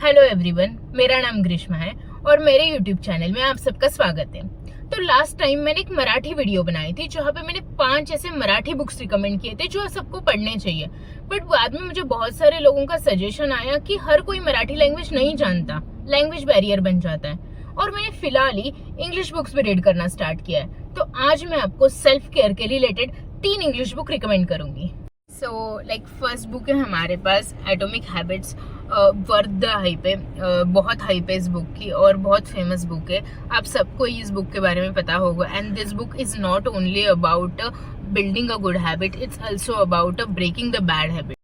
Hello everyone, मेरा नाम ग्रीष्मा है और मेरे यूट्यूब चैनल में आप सबका स्वागत है। तो लास्ट टाइम मैंने एक मराठी वीडियो बनाई थी जहाँ पे मैंने 5 ऐसे मराठी बुक्स रिकमेंड किए थे जो सबको पढ़ने चाहिए। बट बाद में मुझे बहुत सारे लोगों का सजेशन आया कि हर कोई मराठी लैंग्वेज नहीं जानता, लैंग्वेज बैरियर बन जाता है, और मैंने फिलहाल ही इंग्लिश बुक्स भी रीड करना स्टार्ट किया है। तो आज मैं आपको सेल्फ केयर के रिलेटेड 3 इंग्लिश बुक रिकमेंड करूंगी। फर्स्ट बुक है हमारे पास एटॉमिक हैबिट्स। वर्थ हाइप है, बहुत हाइप है इस बुक की और बहुत फेमस बुक है। आप सबको इस बुक के बारे में पता होगा। And this book is not only about building a good habit, it's also about breaking the bad habit.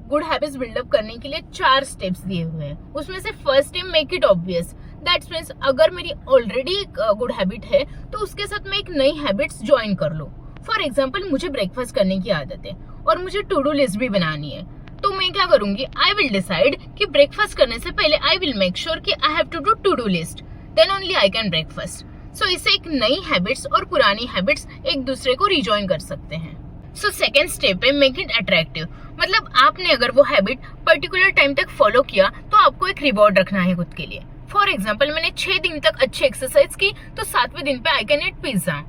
Good habits build up करने के लिए 4 स्टेप्स दिए हुए हैं। उसमें से फर्स्ट है make it obvious. That's means अगर मेरी ऑलरेडी एक गुड हैबिट है तो उसके साथ मैं एक नई हैबिट्स ज्वाइन कर लो। फॉर एग्जाम्पल, मुझे ब्रेकफास्ट करने की आदत है और मुझे टू डू लिस्ट भी बनानी है। तो मैं क्या करूंगी, आई विल डिसाइड कि ब्रेकफास्ट करने से पहले आई विल मेक श्योर कि I have to do list, then only I can breakfast. So इससे एक नई हैबिट्स और पुरानी हैबिट्स एक दूसरे को रिजॉइन कर सकते हैं। सो सेकेंड स्टेप है मेक इट अट्रैक्टिव। मतलब आपने अगर वो हैबिट पर्टिकुलर टाइम तक फॉलो किया तो आपको एक रिवॉर्ड रखना है खुद के लिए। फॉर एग्जाम्पल, मैंने 6 दिन तक अच्छी एक्सरसाइज की तो 7वें दिन पे I can eat pizza.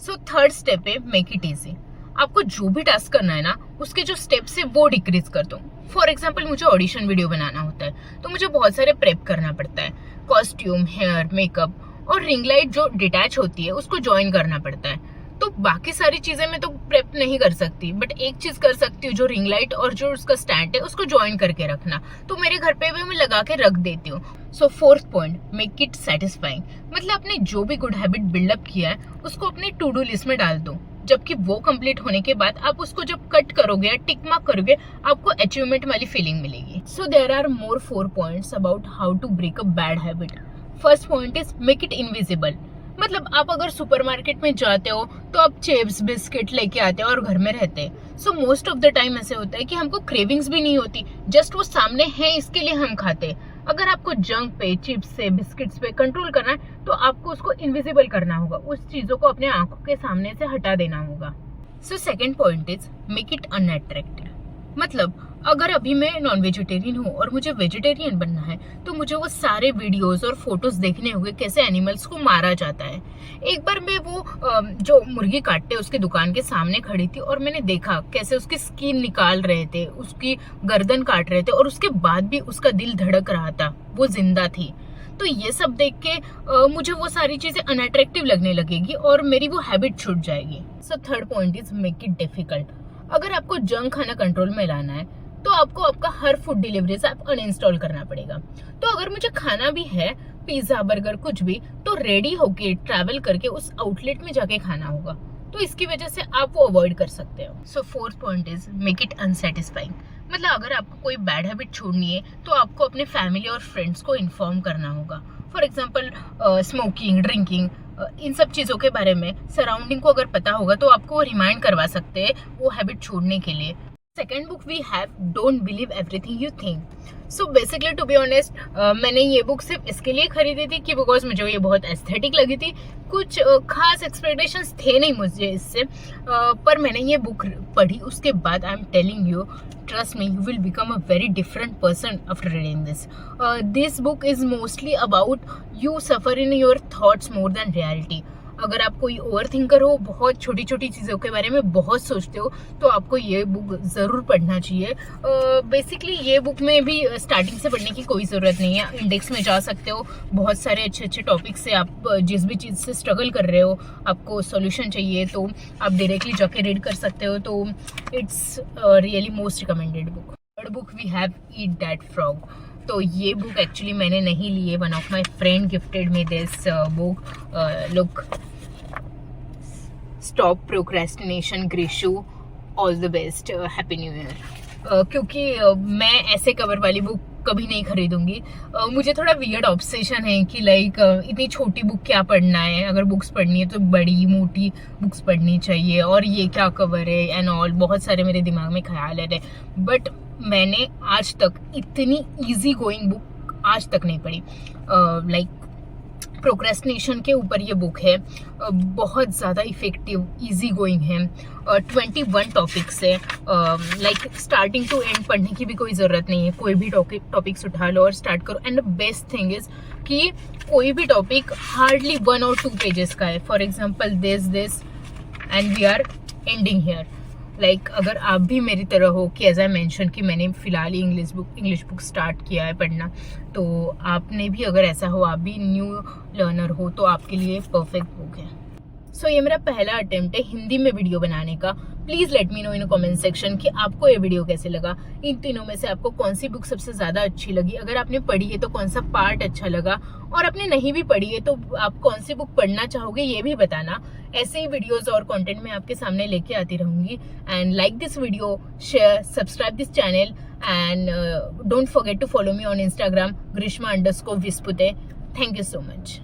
So third step है मेक इट इजी। आपको जो भी टास्क करना है ना, उसके जो स्टेप्स है वो डिक्रीज कर दो। फॉर एग्जाम्पल, मुझे ऑडिशन वीडियो बनाना होता है तो मुझे बहुत सारे प्रेप करना पड़ता है। कॉस्ट्यूम, हेयर, मेकअप और रिंग लाइट जो डिटैच होती है उसको ज्वाइन करना पड़ता है। तो बाकी सारी चीजें मैं तो प्रेप नहीं कर सकती, बट एक चीज कर सकती हूँ, जो रिंग लाइट और जो उसका स्टैंड है उसको ज्वाइन करके रखना। तो मेरे घर पे भी मैं लगा के रख देती हूँ। So fourth point, make it satisfying. मतलब आपने जो भी गुड हैबिट बिल्डअप किया है उसको अपने टू डू लिस्ट में डाल दो, जबकि वो कंप्लीट होने के बाद आप उसको जब कट करोगे या टिक मार्क करोगे आपको अचीवमेंट वाली फीलिंग मिलेगी। So there are more 4 points about how to break a bad habit. First point is make it invisible. मतलब आप अगर सुपरमार्केट में जाते हो तो आप चिप्स बिस्किट लेके आते हो और घर में रहते हैं। So most of the time ऐसे होता है कि हमको क्रेविंग्स भी नहीं होती, जस्ट वो सामने है इसके लिए हम खाते हैं। अगर आपको जंक पे, चिप्स से, बिस्किट्स पे कंट्रोल करना है तो आपको उसको इनविजिबल करना होगा, उस चीजों को अपने आंखों के सामने से हटा देना होगा। So second point is make it unattractive. मतलब अगर अभी मैं नॉन वेजिटेरियन हूँ और मुझे वेजिटेरियन बनना है तो मुझे वो सारे वीडियोस और फोटोज देखने होंगे कैसे एनिमल्स को मारा जाता है। एक बार मैं वो जो मुर्गी काटते उसकी दुकान के सामने खड़ी थी और मैंने देखा कैसे उसकी स्किन निकाल रहे थे, उसकी गर्दन काट रहे थे और उसके बाद भी उसका दिल धड़क रहा था, वो जिंदा थी। तो ये सब देख के मुझे वो सारी चीजें अनअट्रैक्टिव लगने लगेगी और मेरी वो हैबिट छूट जाएगी। So third point is make it difficult. अगर आपको जंक खाना कंट्रोल में लाना है तो आपको आपका हर फूड डिलीवरी से आप अनइंस्टॉल करना पड़ेगा। तो अगर मुझे खाना भी है, पिज्जा, बर्गर, कुछ भी, तो रेडी होके ट्रैवल करके उस आउटलेट में जाके खाना होगा। तो इसकी वजह से आप वो अवॉइड कर सकते हो। So fourth point is make it unsatisfying. मतलब अगर आपको कोई बैड हैबिट छोड़नी है तो आपको अपने फैमिली और फ्रेंड्स को इन्फॉर्म करना होगा। फॉर एग्जाम्पल, स्मोकिंग, ड्रिंकिंग, इन सब चीजों के बारे में सराउंडिंग को अगर पता होगा तो आपको वो रिमाइंड करवा सकते हैं वो हैबिट छोड़ने के लिए। Second book we have don't believe everything you think. So basically to be honest, मैंने ये बुक सिर्फ इसके लिए खरीदी थी कि बिकॉज मुझे ये बहुत एस्थेटिक लगी थी। कुछ खास एक्सपेक्टेशंस थे नहीं मुझे इससे, पर मैंने ये बुक पढ़ी उसके बाद I am telling you, trust me, you will become a very different person after reading this. This book is mostly about you suffer in your thoughts more than reality. अगर आप कोई ओवर थिंकर हो, बहुत छोटी छोटी चीज़ों के बारे में बहुत सोचते हो, तो आपको ये बुक ज़रूर पढ़ना चाहिए। बेसिकली ये बुक में भी स्टार्टिंग से पढ़ने की कोई ज़रूरत नहीं है, इंडेक्स में जा सकते हो। बहुत सारे अच्छे अच्छे टॉपिक से आप जिस भी चीज़ से स्ट्रगल कर रहे हो, आपको सॉल्यूशन चाहिए तो आप डायरेक्टली जाके रीड कर सकते हो। तो it's really most recommended book. Third book we have eat that frog. तो ये बुक एक्चुअली मैंने नहीं ली है, one of my friend gifted me this book. Look, stop procrastination Grishu, all the best, happy new year. क्योंकि मैं ऐसे cover वाली बुक कभी नहीं खरीदूंगी। मुझे थोड़ा वियर्ड ऑब्सेशन है कि लाइक इतनी छोटी बुक क्या पढ़ना है, अगर बुक्स पढ़नी है तो बड़ी मोटी बुक्स पढ़नी चाहिए, और ये क्या कवर है एंड ऑल, बहुत सारे मेरे दिमाग में ख्याल है। बट मैंने आज तक इतनी इजी गोइंग बुक आज तक नहीं पढ़ी। लाइक प्रोक्रेस्टिनेशन के ऊपर ये बुक है। बहुत ज़्यादा इफेक्टिव, इजी गोइंग है। 21 टॉपिक्स है। लाइक स्टार्टिंग टू एंड पढ़ने की भी कोई ज़रूरत नहीं है, कोई भी टॉपिक्स उठा लो और स्टार्ट करो। And the best thing is कि कोई भी टॉपिक हार्डली 1 और 2 पेजेस का है। For example this and we are ending here. Like अगर आप भी मेरी तरह हो कि एज आई मेंशन कि मैंने फिलहाल ही इंग्लिश बुक स्टार्ट किया है पढ़ना, तो आपने भी अगर ऐसा हो, आप भी न्यू लर्नर हो, तो आपके लिए परफेक्ट बुक है। सो ये मेरा पहला अटेम्प्ट है हिंदी में वीडियो बनाने का। Please let me know in comment section कि आपको ये वीडियो कैसे लगा। इन तीनों में से आपको कौन सी बुक सबसे ज़्यादा अच्छी लगी? अगर आपने पढ़ी है तो कौन सा पार्ट अच्छा लगा, और आपने नहीं भी पढ़ी है तो आप कौन सी बुक पढ़ना चाहोगे ये भी बताना। ऐसे ही वीडियोस और कंटेंट मैं आपके सामने लेके आती रहूँगी। And like this video, share, subscribe this channel, and don't forget to follow me on Instagram, Grishma_Vispute. Thank you so much.